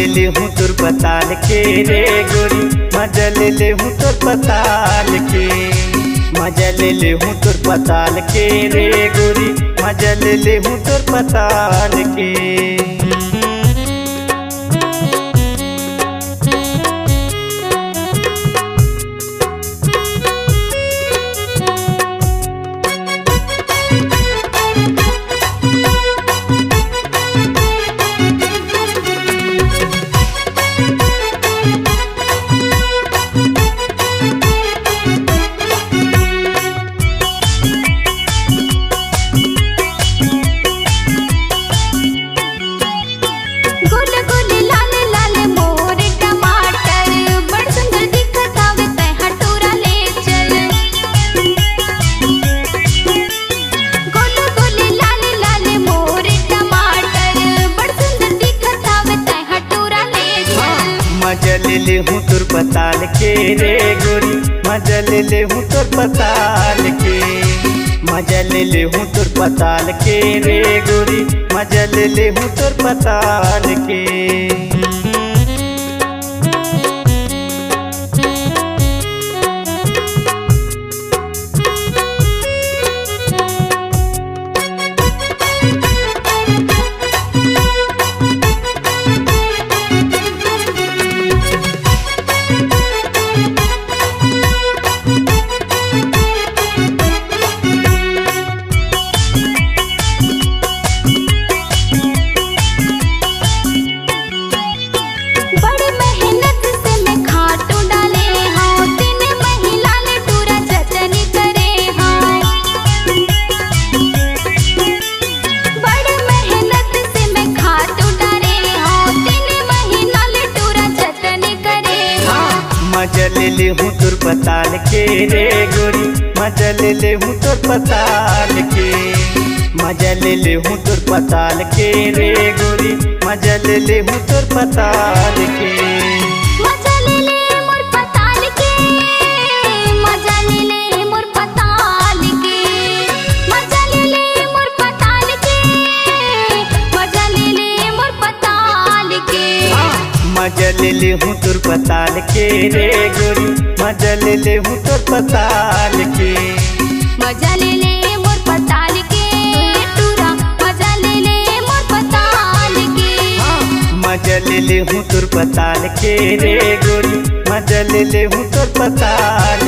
ले हूँ तुर पताल के रे गोरी, मजा ले हूँ तुर पताल के, मजा ले हूँ तुर पताल के रे गोरी, मजा ले हूँ तुर पताल के। मजा ले हूँ तुर पताल के रे गोरी, मजा ले हूँ तुर पताल के, मजा ले हूँ तुर पताल के रे गोरी, मजा ले हूँ तुर पताल के। मजा ले हूँ तुर पताल के रे गोरी, मजा ले हूँ तुर पताल के, मजा ले हूँ तुर पताल के रे गोरी, मजा ले हूँ तुर पताल के। मजा ले मोर पताल के, मजा ले मोर पताल के, मजा ले मोर पताल के, मजा ले मोर पताल के। मजा ले हूँ तुर पताल के रे गोरी, मजा ले हूँ तुर पताल के, मजा ले मोर पताल के टूरा, मजा ले मोर पताल के। मजा ले हूँ तुर पताल के रे गोरी, मजा ले हूँ तुर पताल